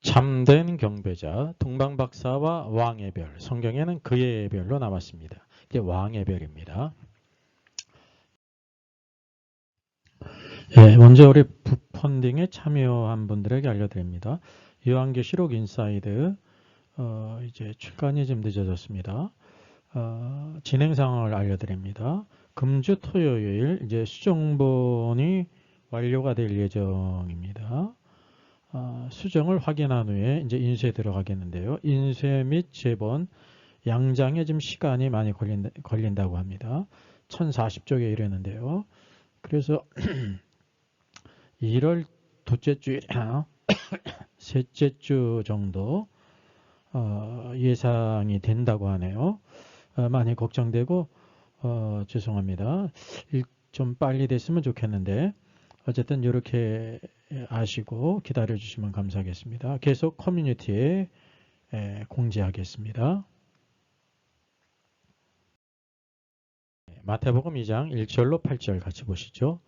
참된 경배자, 동방박사와 왕의 별. 성경에는 그의 별로 나왔습니다. 이게 왕의 별입니다. 먼저 우리 북펀딩에 참여한 분들에게 알려드립니다. 요한계시록 인사이드 이제 출간이 좀 늦어졌습니다. 진행 상황을 알려드립니다. 금주 토요일 이제 수정본이 완료가 될 예정입니다. 수정을 확인한 후에 이제 인쇄에 들어가겠는데요. 인쇄 및 제본 양장에 좀 시간이 많이 걸린다고 합니다. 1040쪽에 이르는데요. 그래서 1월 둘째 주일이나 셋째 주 정도 예상이 된다고 하네요. 많이 걱정되고 죄송합니다. 좀 빨리 됐으면 좋겠는데 어쨌든 이렇게 아시고 기다려 주시면 감사하겠습니다. 계속 커뮤니티에 공지하겠습니다. 마태복음 2장 1절로 8절 같이 보시죠.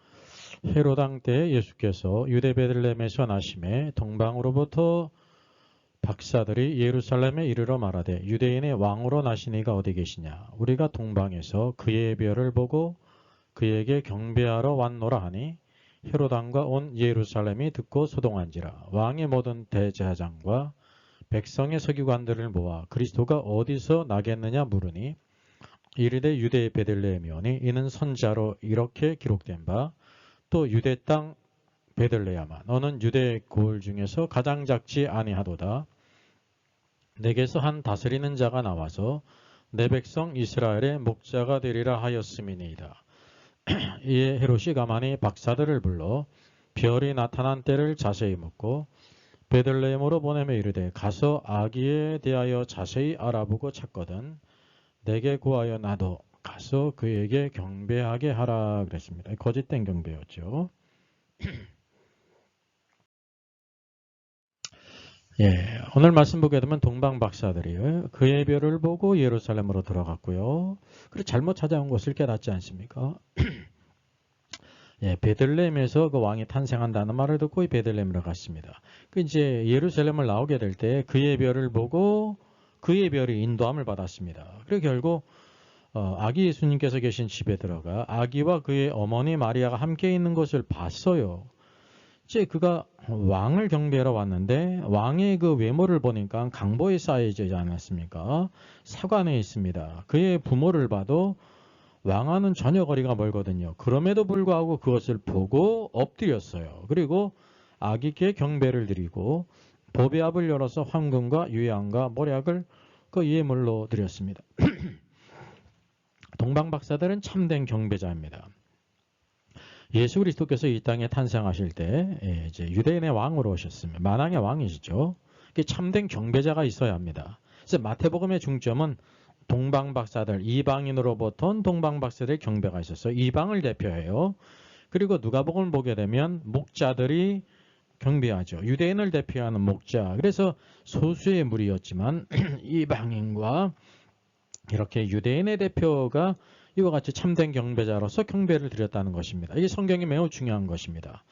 헤로당 때 예수께서 유대 베들레헴에서 나심에 동방으로부터 박사들이 예루살렘에 이르러 말하되 유대인의 왕으로 나신 이가 어디 계시냐. 우리가 동방에서 그의 별을 보고 그에게 경배하러 왔노라 하니 헤로당과 온 예루살렘이 듣고 소동한지라. 왕의 모든 대제사장과 백성의 서기관들을 모아 그리스도가 어디서 나겠느냐 물으니 이르되 유대의 베들레헴이오니 이는 선자로 이렇게 기록된 바 또 유대 땅 베들레헴아 너는 유대 고을 중에서 가장 작지 아니하도다. 내게서 한 다스리는 자가 나와서 내 백성 이스라엘의 목자가 되리라 하였음이니이다. 이에 헤롯이 가만히 박사들을 불러 별이 나타난 때를 자세히 묻고 베들레헴으로 보내며 이르되 가서 아기에 대하여 자세히 알아보고 찾거든 내게 구하여 나도 가서 그에게 경배하게 하라 그랬습니다. 거짓된 경배였죠. 오늘 말씀 보게 되면 동방 박사들이 그의 별을 보고 예루살렘으로 들어갔고요. 그리고 잘못 찾아온 것을 깨닫지 않습니까? 베들레헴에서 그 왕이 탄생한다는 말을 듣고 베들레헴으로 갔습니다. 이제 예루살렘을 나오게 될 때 그의 별을 보고 그의 별이 인도함을 받았습니다. 그리고 결국 아기 예수님께서 계신 집에 들어가 아기와 그의 어머니 마리아가 함께 있는 것을 봤어요. 이제 그가 왕을 경배하러 왔는데 왕의 그 외모를 보니까 강보에 쌓여지지 않았습니까? 사관에 있습니다. 그의 부모를 봐도 왕와는 전혀 거리가 멀거든요. 그럼에도 불구하고 그것을 보고 엎드렸어요. 그리고 아기께 경배를 드리고 보배압을 열어서 황금과 유향과 모략을 그 예물로 드렸습니다. 동방박사들은 참된 경배자입니다. 예수 그리스도께서 이 땅에 탄생하실 때 이제 유대인의 왕으로 오셨습니다. 만왕의 왕이시죠. 참된 경배자가 있어야 합니다. 그래서 마태복음의 중점은 동방박사들, 이방인으로부터 온 동방박사들의 경배가 있었어요. 이방을 대표해요. 그리고 누가복음을 보게 되면 목자들이 경배하죠. 유대인을 대표하는 목자. 그래서 소수의 무리였지만 이방인과 이렇게 유대인의 대표가 이와 같이 참된 경배자로서 경배를 드렸다는 것입니다. 이게 성경이 매우 중요한 것입니다.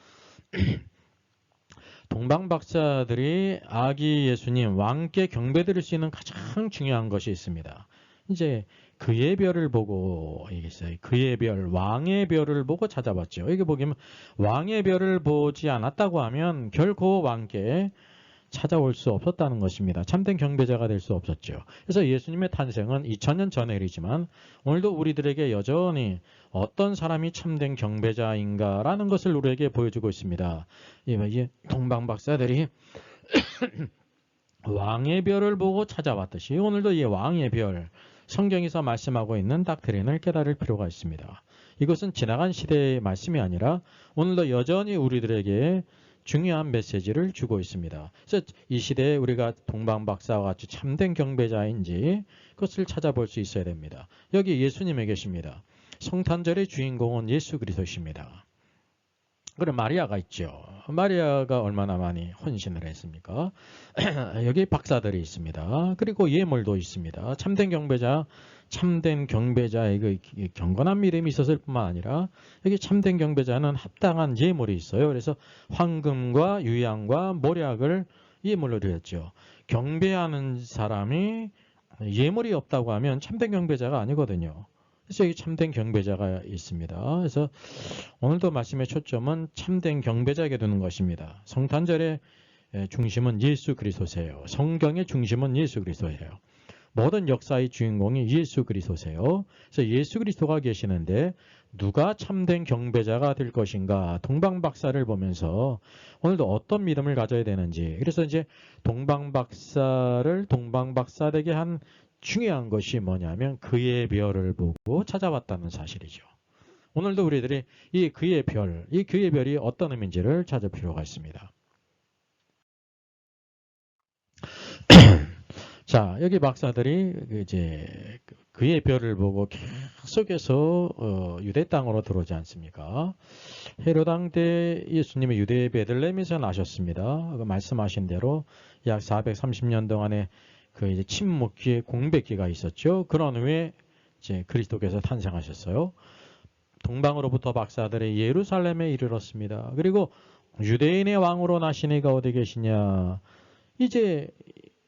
동방박사들이 아기 예수님 왕께 경배드릴 수 있는 가장 중요한 것이 있습니다. 이제 그의 별을 보고 얘기했어요. 그의 별, 왕의 별을 보고 찾아봤죠. 여기 보면 왕의 별을 보지 않았다고 하면 결코 왕께 찾아올 수 없었다는 것입니다. 참된 경배자가 될 수 없었죠. 그래서 예수님의 탄생은 2000년 전의 일이지만 오늘도 우리들에게 여전히 어떤 사람이 참된 경배자인가라는 것을 우리에게 보여주고 있습니다. 이 동방박사들이 왕의 별을 보고 찾아왔듯이 오늘도 이 왕의 별, 성경에서 말씀하고 있는 닥트린을 깨달을 필요가 있습니다. 이것은 지나간 시대의 말씀이 아니라 오늘도 여전히 우리들에게 중요한 메시지를 주고 있습니다. 그래서 이 시대에 우리가 동방박사와 같이 참된 경배자인지 그것을 찾아볼 수 있어야 됩니다. 여기 예수님이 계십니다. 성탄절의 주인공은 예수 그리스도십니다. 그리고 마리아가 있죠. 마리아가 얼마나 많이 헌신을 했습니까? 여기 박사들이 있습니다. 그리고 예물도 있습니다. 참된 경배자의 그 경건한 믿음이 있었을 뿐만 아니라 여기 참된 경배자는 합당한 예물이 있어요. 그래서 황금과 유향과 모략을 예물로 드렸죠. 경배하는 사람이 예물이 없다고 하면 참된 경배자가 아니거든요. 그래서 여기 참된 경배자가 있습니다. 그래서 오늘도 말씀의 초점은 참된 경배자에게 두는 것입니다. 성탄절의 중심은 예수 그리스도세요. 성경의 중심은 예수 그리스도예요. 모든 역사의 주인공이 예수 그리스도세요. 그래서 예수 그리스도가 계시는데 누가 참된 경배자가 될 것인가 동방박사를 보면서 오늘도 어떤 믿음을 가져야 되는지, 그래서 이제 동방박사 되게 한 중요한 것이 뭐냐면 그의 별을 보고 찾아왔다는 사실이죠. 오늘도 우리들이 이 그의 별이 어떤 의미인지를 찾을 필요가 있습니다. 자, 여기 박사들이 이제 그의 별을 보고 계속해서 유대 땅으로 들어오지 않습니까? 헤롯 왕 때 예수님이 유대 베들레헴에서 나셨습니다. 말씀하신 대로 약 430년 동안의 그 이제 침묵기, 공백기가 있었죠. 그런 후에 이제 그리스도께서 탄생하셨어요. 동방으로부터 박사들이 예루살렘에 이르렀습니다. 그리고 유대인의 왕으로 나신 이가 어디 계시냐? 이제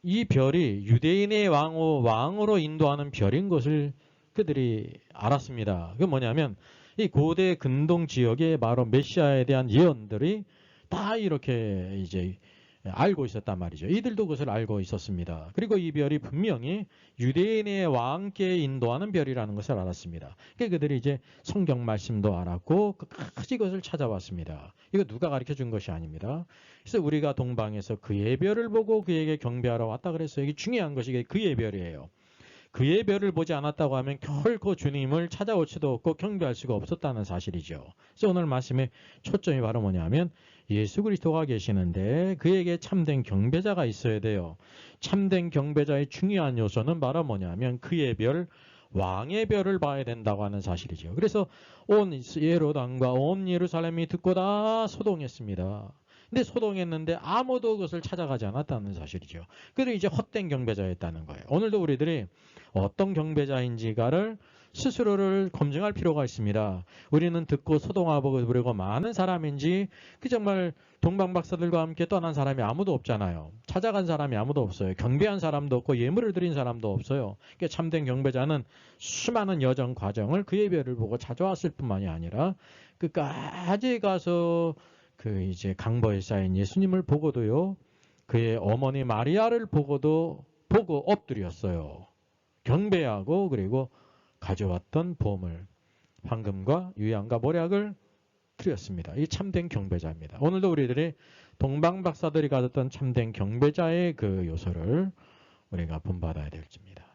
이 별이 유대인의 왕으로 인도하는 별인 것을 그들이 알았습니다. 그게 뭐냐면 이 고대 근동 지역에 바로 메시아에 대한 예언들이 다 이렇게 이제 알고 있었단 말이죠. 이들도 그것을 알고 있었습니다. 그리고 이 별이 분명히 유대인의 왕께 인도하는 별이라는 것을 알았습니다. 그러니까 그들이 이제 성경 말씀도 알았고 끝까지 그것을 찾아왔습니다. 이거 누가 가르쳐 준 것이 아닙니다. 그래서 우리가 동방에서 그의 별을 보고 그에게 경배하러 왔다 그랬어요. 이게 중요한 것이 그의 별이에요. 그의 별을 보지 않았다고 하면 결코 주님을 찾아올 수도 없고 경배할 수가 없었다는 사실이죠. 그래서 오늘 말씀의 초점이 바로 뭐냐면 예수 그리스도가 계시는데 그에게 참된 경배자가 있어야 돼요. 참된 경배자의 중요한 요소는 바로 뭐냐면 그의 별, 왕의 별을 봐야 된다고 하는 사실이죠. 그래서 온 헤롯 왕과 온 예루살렘이 듣고 다 소동했습니다. 근데 소동했는데 아무도 그것을 찾아가지 않았다는 사실이죠. 그래서 이제 헛된 경배자였다는 거예요. 오늘도 우리들이 어떤 경배자인지가를 스스로를 검증할 필요가 있습니다. 우리는 듣고 소동하고 그리고 많은 사람인지 그 정말 동방박사들과 함께 떠난 사람이 아무도 없잖아요. 찾아간 사람이 아무도 없어요. 경배한 사람도 없고 예물을 드린 사람도 없어요. 그러니까 참된 경배자는 수많은 여정 과정을 그의 별을 보고 찾아왔을 뿐만이 아니라 끝까지 가서 그 이제 강보에 쌓인 예수님을 보고도요. 그의 어머니 마리아를 보고 엎드렸어요. 경배하고 그리고 가져왔던 보물, 황금과 유향과 모략을 드렸습니다. 이 참된 경배자입니다. 오늘도 우리들이 동방박사들이 가졌던 참된 경배자의 그 요소를 우리가 본받아야 될지입니다.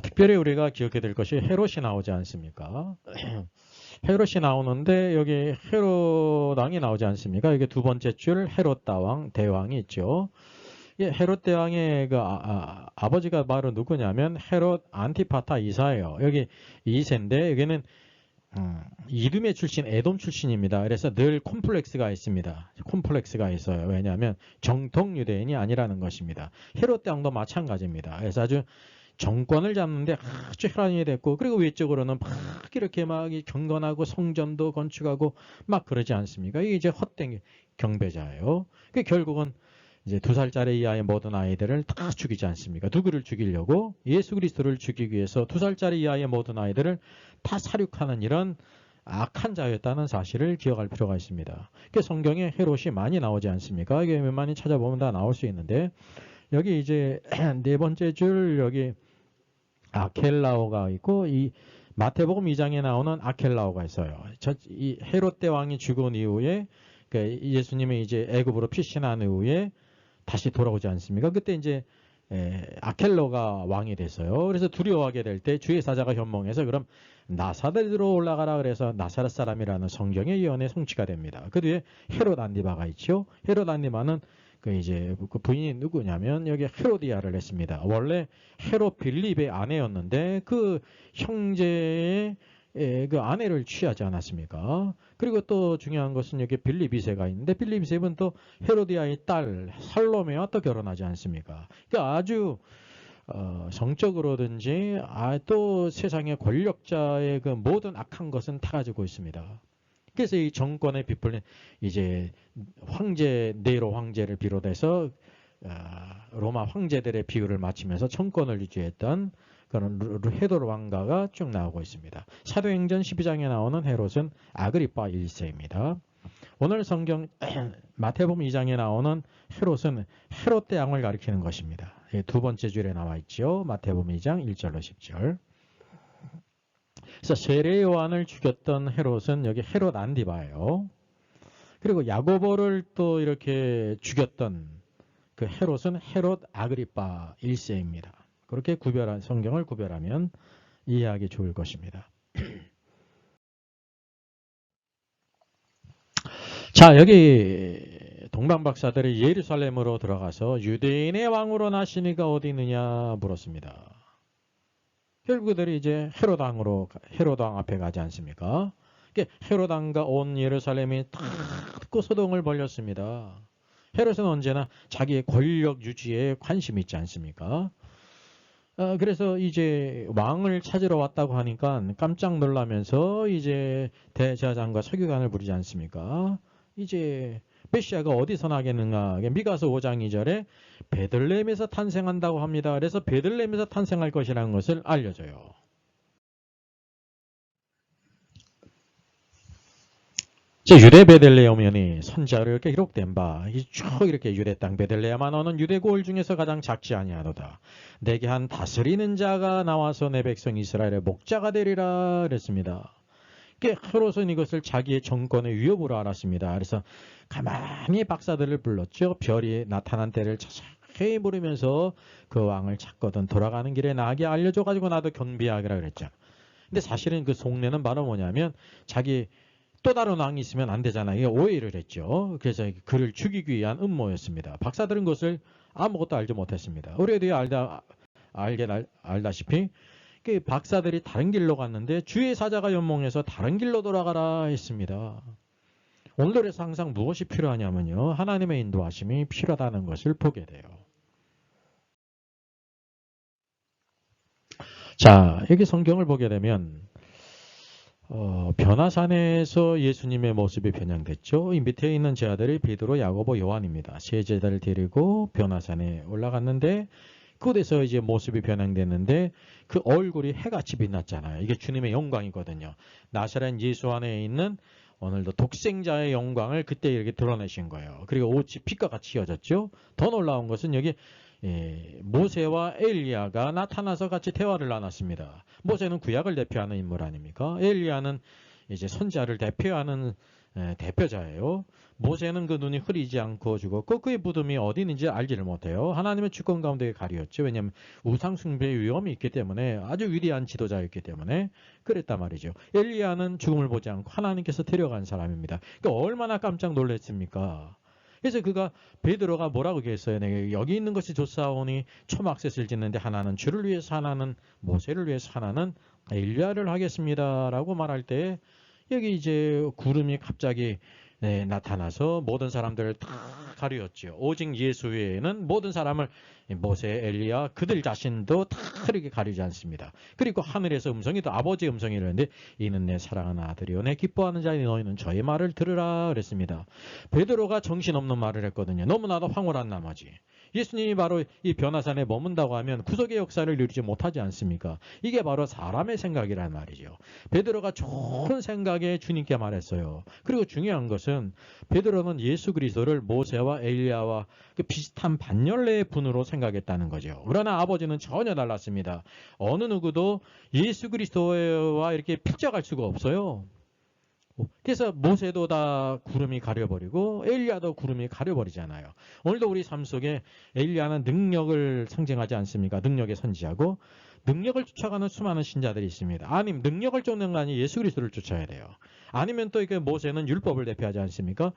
특별히 우리가 기억해야 될 것이 헤롯이 나오지 않습니까? 헤롯이 나오는데 여기 헤롯 왕이 나오지 않습니까? 이게 두 번째 줄 헤롯 대왕이 있죠. 헤롯 대왕의 그 아버지가 바로 누구냐면 헤롯 안티파타 2세예요. 여기 2세인데 여기는 이두메 출신, 에돔 출신입니다. 그래서 늘 콤플렉스가 있습니다. 콤플렉스가 있어요. 왜냐하면 정통 유대인이 아니라는 것입니다. 헤롯 대왕도 마찬가지입니다. 그래서 아주 정권을 잡는데 아주 혈안이 됐고, 그리고 외적으로는 막 이렇게 막 경건하고 성전도 건축하고 막 그러지 않습니까? 이게 이제 헛된 경배자예요. 그 결국은 이제 2살짜리 이하의 모든 아이들을 다 죽이지 않습니까? 누구를 죽이려고? 예수 그리스도를 죽이기 위해서 2살짜리 이하의 모든 아이들을 다 살육하는 이런 악한 자였다는 사실을 기억할 필요가 있습니다. 그 성경에 헤롯이 많이 나오지 않습니까? 이게 많이 찾아보면 다 나올 수 있는데, 여기 이제 네 번째 줄 여기 아켈라오가 있고, 이 마태복음 2장에 나오는 아켈라오가 있어요. 이 헤롯 대왕이 죽은 이후에 예수님이 이제 애굽으로 피신한 이후에 다시 돌아오지 않습니까? 그때 이제 아켈로가 왕이 됐어요. 그래서 두려워하게 될 때 주의 사자가 현몽해서 그럼 나사렛으로 올라가라 그래서 나사렛 사람이라는 성경의 예언의 성취가 됩니다. 그 뒤에 헤롯 안디바가 있죠. 헤롯 안디바는 그 이제 그 부인이 누구냐면 여기 헤로디아를 했습니다. 원래 헤롯 빌립의 아내였는데 그 형제의 그 아내를 취하지 않았습니까? 그리고 또 중요한 것은 여기 빌립 2세가 있는데 빌립 2세는 또 헤로디아의 딸 살로메와 또 결혼하지 않습니까? 그러니까 아주 성적으로든지 또 세상의 권력자의 그 모든 악한 것은 다 가지고 있습니다. 그래서 이 정권에 비풀린 이제 황제 네로 황제를 비롯해서 로마 황제들의 비율을 맞추면서 정권을 유지했던 그런 헤롯 왕가가 쭉 나오고 있습니다. 사도행전 12장에 나오는 헤롯은 아그리파 1세입니다. 오늘 성경 마태복음 2장에 나오는 헤롯은 헤롯 대왕을 가리키는 것입니다. 두 번째 줄에 나와 있죠. 마태복음 2장 1절로 10절. 그래서 세례 요한을 죽였던 헤롯은 여기 헤롯 안디바예요. 그리고 야고보를 또 이렇게 죽였던 그 헤롯은 헤롯 아그리파 1세입니다. 그렇게 성경을 구별하면 이해하기 좋을 것입니다. 자, 여기 동방박사들이 예루살렘으로 들어가서 유대인의 왕으로 나신 이가 어디 있느냐 물었습니다. 결국 그들이 이제 헤롯 왕 앞에 가지 않습니까? 헤롯 왕과 온 예루살렘이 다 듣고 소동을 벌였습니다. 헤롯은 언제나 자기의 권력 유지에 관심이 있지 않습니까? 그래서 이제 왕을 찾으러 왔다고 하니까 깜짝 놀라면서 이제 대제사장과 서기관을 부르지 않습니까? 이제 메시아가 어디서 나겠는가? 미가서 5장 2절에 베들레헴에서 탄생한다고 합니다. 그래서 베들레헴에서 탄생할 것이라는 것을 알려줘요. 유대 베들레헴이 선지자로 이렇게 기록된 바, 쭉 이렇게 유대 땅 베들레헴아 너는 유대 고을 중에서 가장 작지 아니하도다. 내게 한 다스리는 자가 나와서 내 백성 이스라엘의 목자가 되리라 그랬습니다. 헤롯은 이것을 자기의 정권의 위협으로 알았습니다. 그래서 가만히 박사들을 불렀죠. 별이 나타난 때를 자세히 물으면서 그 왕을 찾거든 돌아가는 길에 나에게 알려줘가지고 나도 경비하기라 그랬죠. 근데 사실은 그 속내는 바로 뭐냐면 자기 또 다른 왕이 있으면 안 되잖아요. 이게 오해를 했죠. 그래서 그를 죽이기 위한 음모였습니다. 박사들은 그것을 아무것도 알지 못했습니다. 우리에도 알다시피 박사들이 다른 길로 갔는데 주의 사자가 연몽해서 다른 길로 돌아가라 했습니다. 오늘날에서 항상 무엇이 필요하냐면요. 하나님의 인도하심이 필요하다는 것을 보게 돼요. 자, 여기 성경을 보게 되면 변화산에서 예수님의 모습이 변형됐죠. 이 밑에 있는 제자들이 베드로, 야고보, 요한입니다. 세 제자를 데리고 변화산에 올라갔는데 그곳에서 이제 모습이 변형됐는데 그 얼굴이 해같이 빛났잖아요. 이게 주님의 영광이거든요. 나사렛 예수 안에 있는 오늘도 독생자의 영광을 그때 이렇게 드러내신 거예요. 그리고 옷이 빛과 같이 휘어졌죠. 더 놀라운 것은 여기 모세와 엘리야가 나타나서 같이 대화를 나눴습니다. 모세는 구약을 대표하는 인물 아닙니까? 엘리야는 이제 선지자를 대표하는 대표자예요. 모세는 그 눈이 흐리지 않고 죽었고 그의 무덤이 어디 있는지 알지를 못해요. 하나님의 주권 가운데 가리었죠. 왜냐하면 우상 숭배의 위험이 있기 때문에 아주 위대한 지도자였기 때문에 그랬단 말이죠. 엘리야는 죽음을 보지 않고 하나님께서 데려간 사람입니다. 그러니까 얼마나 깜짝 놀랐습니까? 그래서 그가 베드로가 뭐라고 얘기했어요? 내가 여기 있는 것이 좋사오니 초막셋을 짓는데 하나는 주를 위해서 하나는 모세를 위해서 하나는 엘리야를 하겠습니다라고 말할 때 여기 이제 구름이 갑자기 나타나서 모든 사람들을 다 가리었죠. 오직 예수 외에는 모든 사람을 모세, 엘리야 그들 자신도 다 이렇게 가리지 않습니다. 그리고 하늘에서 음성이 또 아버지의 음성이 이르는데 이는 내 사랑하는 아들이요 내 기뻐하는 자니 너희는 저의 말을 들으라 그랬습니다. 베드로가 정신없는 말을 했거든요. 너무나도 황홀한 나머지. 예수님이 바로 이 변화산에 머문다고 하면 구속의 역사를 누리지 못하지 않습니까? 이게 바로 사람의 생각이란 말이죠. 베드로가 좋은 생각에 주님께 말했어요. 그리고 중요한 것은 베드로는 예수 그리스도를 모세와 엘리야와 그 비슷한 반열례의 분으로 생각했다는 거죠. 그러나 아버지는 전혀 달랐습니다. 어느 누구도 예수 그리스도와 이렇게 필적할 수가 없어요. 그래서 모세도 다 구름이 가려버리고 엘리야도 구름이 가려버리잖아요. 오늘도 우리 삶 속에 엘리야는 능력을 상징하지 않습니까? 능력의 선지자고 능력을 쫓아가는 수많은 신자들이 있습니다. 아니면 능력을 쫓는 거 아니 예수 그리스도를 쫓아야 돼요. 아니면 또 이게 모세는 율법을 대표하지 않습니까?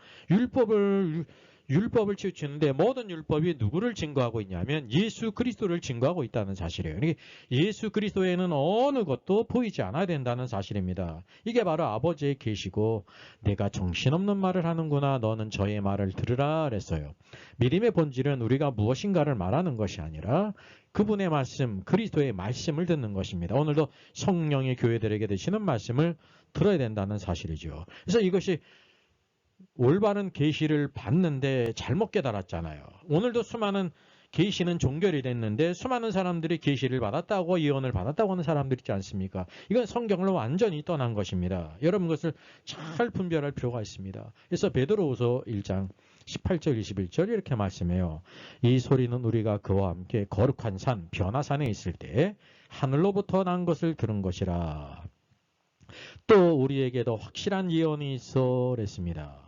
율법을 치우치는데 모든 율법이 누구를 증거하고 있냐면 예수 그리스도를 증거하고 있다는 사실이에요. 그러니까 예수 그리스도에는 어느 것도 보이지 않아야 된다는 사실입니다. 이게 바로 아버지의 계시고 내가 정신없는 말을 하는구나 너는 저의 말을 들으라 그랬어요. 믿음의 본질은 우리가 무엇인가를 말하는 것이 아니라 그분의 말씀, 그리스도의 말씀을 듣는 것입니다. 오늘도 성령의 교회들에게 되시는 말씀을 들어야 된다는 사실이죠. 그래서 이것이 올바른 계시를 받는데 잘못 깨달았잖아요. 오늘도 수많은 계시는 종결이 됐는데 수많은 사람들이 계시를 받았다고 예언을 받았다고 하는 사람들 있지 않습니까? 이건 성경을 완전히 떠난 것입니다. 여러분 그것을 잘 분별할 필요가 있습니다. 그래서 베드로후서 1장 18절 21절 이렇게 말씀해요. 이 소리는 우리가 그와 함께 거룩한 산 변화산에 있을 때 하늘로부터 난 것을 들은 것이라. 또 우리에게도 확실한 예언이 있어 그랬습니다.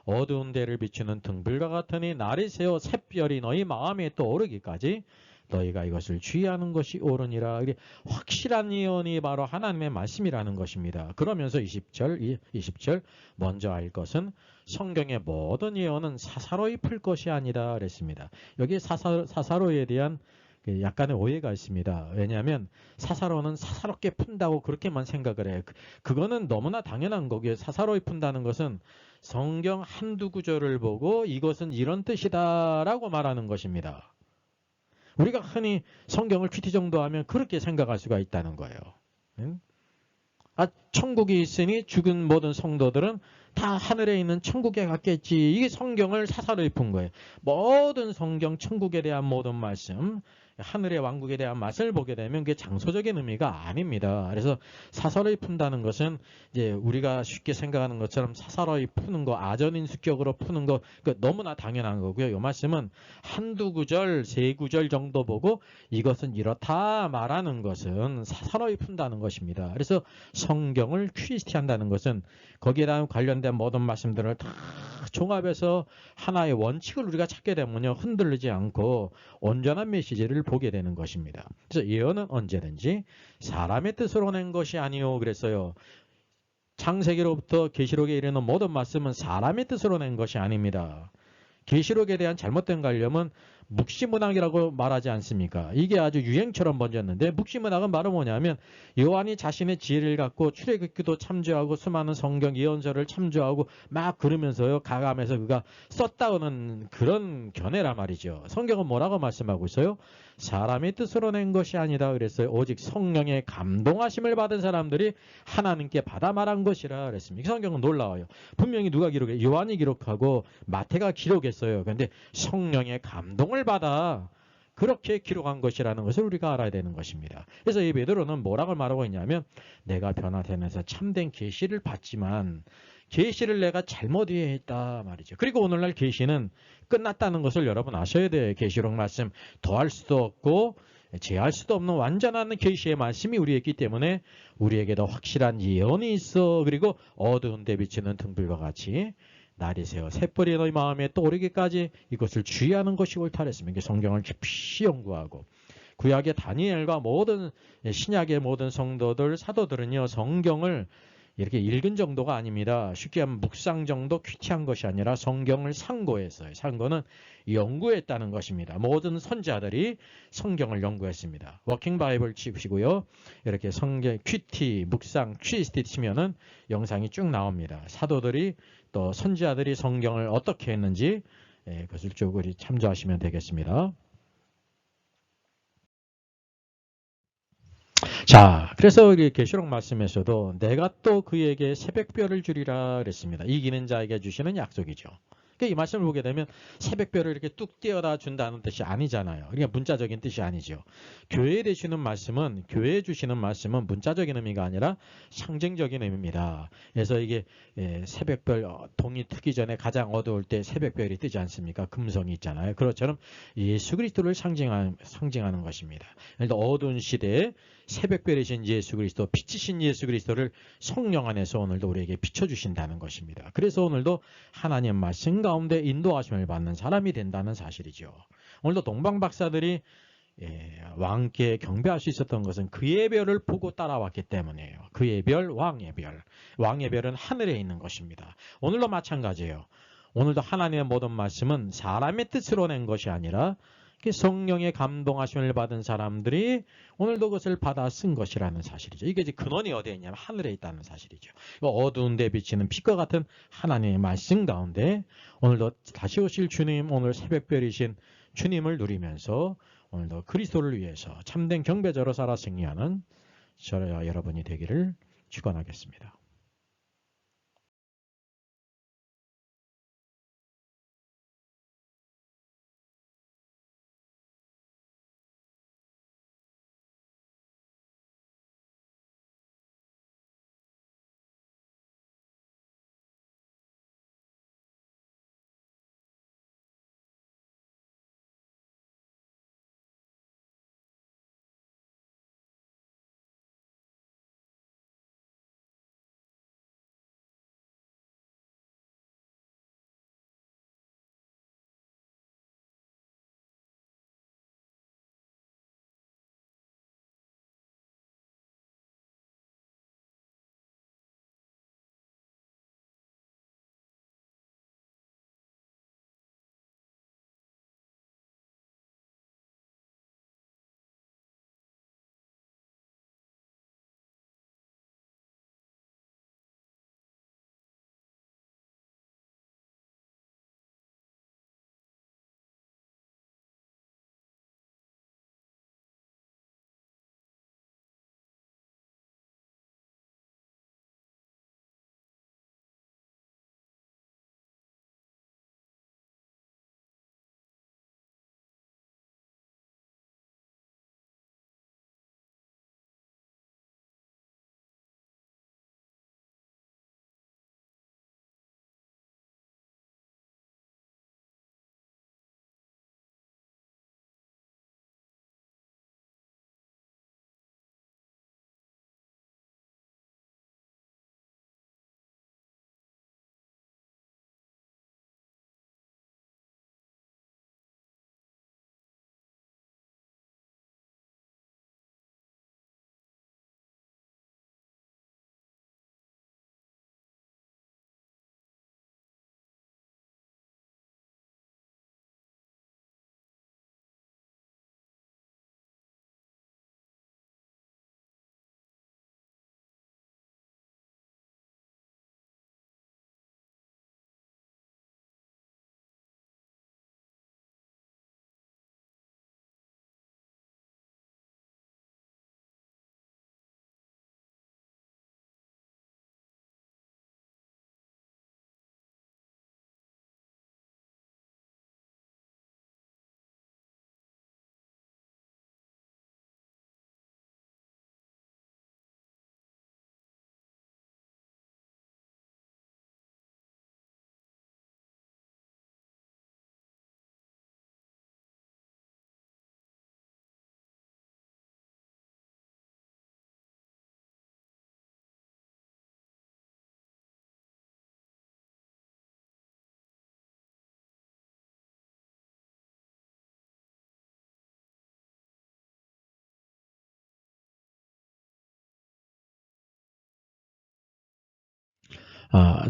어두운 데를 비추는 등불과 같으니 날이 새어 샛별이 너희 마음에 떠오르기까지 너희가 이것을 주의하는 것이 옳으니라. 확실한 예언이 바로 하나님의 말씀이라는 것입니다. 그러면서 20절 먼저 알 것은 성경의 모든 예언은 사사로이 풀 것이 아니다 그랬습니다. 여기 사사로이에 대한 약간의 오해가 있습니다. 왜냐하면 사사로는 사사롭게 푼다고 그렇게만 생각을 해요. 그거는 너무나 당연한 거고요. 사사로이 푼다는 것은 성경 한두 구절을 보고 이것은 이런 뜻이다 라고 말하는 것입니다. 우리가 흔히 성경을 퀴티 정도 하면 그렇게 생각할 수가 있다는 거예요. 천국이 있으니 죽은 모든 성도들은 다 하늘에 있는 천국에 갔겠지. 이게 성경을 사사로이 푼 거예요. 모든 성경 천국에 대한 모든 말씀, 하늘의 왕국에 대한 맛을 보게 되면 그게 장소적인 의미가 아닙니다. 그래서 사사로이 푼다는 것은 이제 우리가 쉽게 생각하는 것처럼 사사로이 푸는 거, 아전인수격으로 푸는 거 너무나 당연한 거고요. 이 말씀은 한두 구절, 세 구절 정도 보고 이것은 이렇다 말하는 것은 사사로이 푼다는 것입니다. 그래서 성경을 퀴리스티한다는 것은 거기에 관련된 모든 말씀들을 다 종합해서 하나의 원칙을 우리가 찾게 되면요, 흔들리지 않고 온전한 메시지를 보게 되는 것입니다. 그래서 예언은 언제든지 사람의 뜻으로 낸 것이 아니요 그랬어요. 창세기로부터 계시록에 이르는 모든 말씀은 사람의 뜻으로 낸 것이 아닙니다. 계시록에 대한 잘못된 관념은 묵시문학이라고 말하지 않습니까? 이게 아주 유행처럼 번졌는데 묵시문학은 바로 뭐냐면 요한이 자신의 지혜를 갖고 출애굽기도 참조하고 수많은 성경 예언서를 참조하고 막 그러면서요 가감해서 그가 썼다는 그런 견해란 말이죠. 성경은 뭐라고 말씀하고 있어요? 사람의 뜻으로 낸 것이 아니다 그랬어요. 오직 성령의 감동하심을 받은 사람들이 하나님께 받아 말한 것이라 그랬습니다. 성경은 놀라워요. 분명히 누가 기록해? 요한이 기록하고 마태가 기록했어요. 그런데 성령의 감동을 받아 그렇게 기록한 것이라는 것을 우리가 알아야 되는 것입니다. 그래서 이 베드로는 뭐라고 말하고 있냐면 내가 변화되면서 참된 계시를 받지만 계시를 내가 잘못 이해했다 말이죠. 그리고 오늘날 계시는 끝났다는 것을 여러분 아셔야 돼요. 계시록 말씀 더할 수도 없고 제할 수도 없는 완전한 계시의 말씀이 우리에 있기 때문에 우리에게도 확실한 예언이 있어. 그리고 어두운 데 비치는 등불과 같이 날이 새어 샛별이 너희 마음에 떠오르기까지 이것을 주의하는 것이 옳다 그랬습니다. 성경을 깊이 연구하고 구약의 다니엘과 모든 신약의 모든 성도들 사도들은요 성경을 이렇게 읽은 정도가 아닙니다. 쉽게 하면 묵상 정도 퀴티한 것이 아니라 성경을 상고했어요. 상고는 연구했다는 것입니다. 모든 선지자들이 성경을 연구했습니다. 워킹 바이블 치시고요. 이렇게 성경 퀴티, 묵상, 퀴스티 치면은 영상이 쭉 나옵니다. 사도들이 또 선지자들이 성경을 어떻게 했는지 그것을 쭉 우리 참조하시면 되겠습니다. 자, 그래서 우리 계시록 말씀에서도 내가 또 그에게 새벽별을 주리라 그랬습니다. 이기는 자에게 주시는 약속이죠. 이 말씀을 보게 되면 새벽별을 이렇게 뚝 띄어다 준다는 뜻이 아니잖아요. 그러니까 문자적인 뜻이 아니죠. 교회에 주시는 말씀은 교회에 주시는 말씀은 문자적인 의미가 아니라 상징적인 의미입니다. 그래서 이게 새벽별 동이 트기 전에 가장 어두울 때 새벽별이 뜨지 않습니까? 금성이 있잖아요. 그것처럼 예수 그리스도를 상징하는 것입니다. 그러니까 어두운 시대에 새벽별이신 예수 그리스도, 빛이신 예수 그리스도를 성령 안에서 오늘도 우리에게 비춰주신다는 것입니다. 그래서 오늘도 하나님 말씀 가운데 인도하심을 받는 사람이 된다는 사실이죠. 오늘도 동방박사들이 왕께 경배할 수 있었던 것은 그의 별을 보고 따라왔기 때문이에요. 그의 별, 왕의 별. 왕의 별은 하늘에 있는 것입니다. 오늘도 마찬가지예요. 오늘도 하나님의 모든 말씀은 사람의 뜻으로 낸 것이 아니라 성령의 감동하심을 받은 사람들이 오늘도 그것을 받아 쓴 것이라는 사실이죠. 이게 이제 근원이 어디에 있냐면 하늘에 있다는 사실이죠. 어두운 데 비치는 빛과 같은 하나님의 말씀 가운데 오늘도 다시 오실 주님, 오늘 새벽별이신 주님을 누리면서 오늘도 그리스도를 위해서 참된 경배자로 살아 승리하는 저와 여러분이 되기를 축원하겠습니다.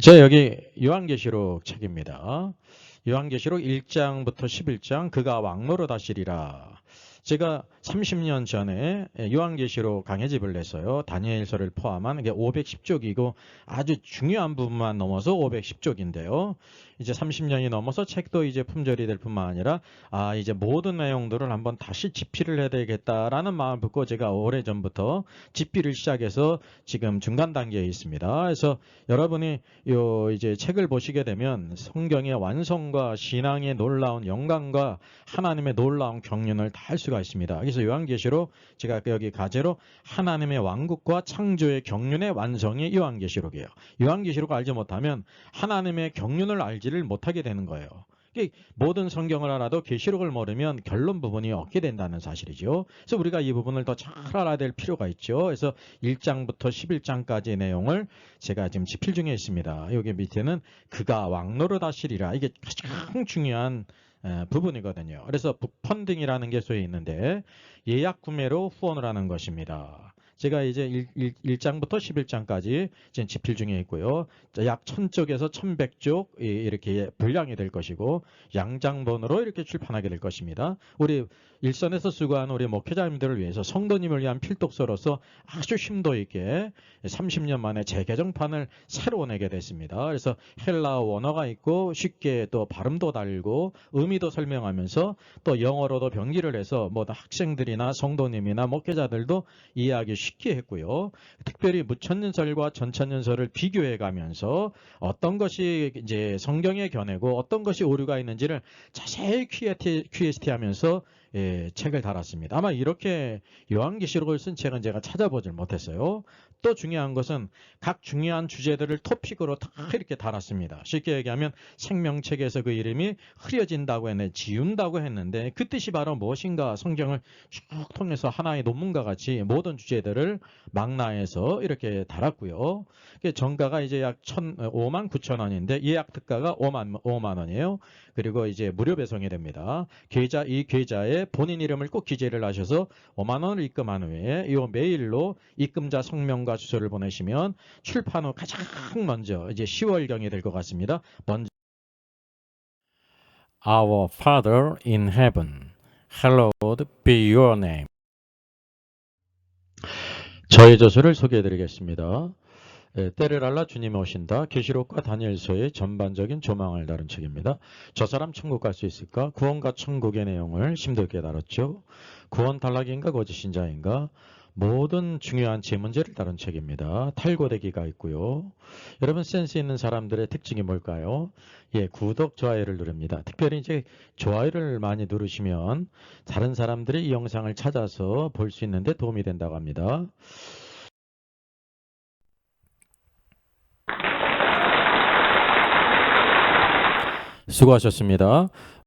저 여기 요한계시록 책입니다. 요한계시록 1장부터 11장 그가 왕노릇 하시리라. 제가 30년 전에 요한계시록 강해집을 냈어요. 다니엘서를 포함한 이게 510쪽이고 아주 중요한 부분만 넘어서 510쪽인데요. 이제 30년이 넘어서 책도 이제 품절이 될 뿐만 아니라 이제 모든 내용들을 한번 다시 집필을 해야 되겠다라는 마음을 품고 제가 오래전부터 집필을 시작해서 지금 중간 단계에 있습니다. 그래서 여러분이 이제 책을 보시게 되면 성경의 완성과 신앙의 놀라운 영광과 하나님의 놀라운 경륜을 다 알 수가 있습니다. 그래서 요한계시록 제가 여기 가제로 하나님의 왕국과 창조의 경륜의 완성이 요한계시록이에요. 요한계시록을 알지 못하면 하나님의 경륜을 알지를 못하게 되는 거예요. 모든 성경을 알아도 계시록을 모르면 결론 부분이 없게 된다는 사실이죠. 그래서 우리가 이 부분을 더 잘 알아야 될 필요가 있죠. 그래서 1장부터 11장까지의 내용을 제가 지금 집필 중에 있습니다. 여기 밑에는 그가 왕노릇 하시리라. 이게 가장 중요한 부분이거든요. 그래서 북펀딩이라는 게 소위 있는데 예약 구매로 후원을 하는 것입니다. 제가 이제 1장부터 11장까지 지금 집필 중에 있고요. 약 1000쪽에서 1100쪽 이렇게 분량이 될 것이고 양장본으로 이렇게 출판하게 될 것입니다. 우리 일선에서 수고하는 우리 목회자님들을 위해서 성도님을 위한 필독서로서 아주 심도 있게 30년 만에 재개정판을 새로 내게 됐습니다. 그래서 헬라어 원어가 있고 쉽게 또 발음도 달고 의미도 설명하면서 또 영어로도 병기를 해서 뭐 학생들이나 성도님이나 목회자들도 이해하기 쉽게 했고요. 특별히 무천년설과 전천년설을 비교해 가면서 어떤 것이 이제 성경의 견해고 어떤 것이 오류가 있는지를 자세히 QST 하면서 책을 달았습니다. 아마 이렇게 요한계시록을 쓴 책은 제가 찾아보질 못했어요. 또 중요한 것은 각 중요한 주제들을 토픽으로 다 이렇게 달았습니다. 쉽게 얘기하면 생명책에서 그 이름이 흐려진다고 했는데 지운다고 했는데 그 뜻이 바로 무엇인가 성경을 쭉 통해서 하나의 논문과 같이 모든 주제들을 망라해서 이렇게 달았고요. 정가가 이제 약 59,000원인데 예약 특가가 5만 원이에요. 그리고 이제 무료 배송이 됩니다. 이 계좌에 본인 이름을 꼭 기재를 하셔서 5만 원을 입금한 후에 이 메일로 입금자 성명과 주소를 보내시면 출판 후 가장 먼저 이제 10월경이 될 것 같습니다. 먼저 Our Father in Heaven, hallowed be your name. 저의 저서를 소개해드리겠습니다. 때를 알라 주님이 오신다. 계시록과 다니엘서의 전반적인 조망을 다룬 책입니다. 저 사람 천국 갈 수 있을까? 구원과 천국의 내용을 심도 있게 다뤘죠. 구원 탈락인가 거짓인 자인가? 모든 중요한 제문제를 다룬 책입니다. 탈고되기가 있고요. 여러분 센스 있는 사람들의 특징이 뭘까요? 구독, 좋아요를 누릅니다. 특별히 이제 좋아요를 많이 누르시면 다른 사람들이 이 영상을 찾아서 볼 수 있는데 도움이 된다고 합니다. 수고하셨습니다.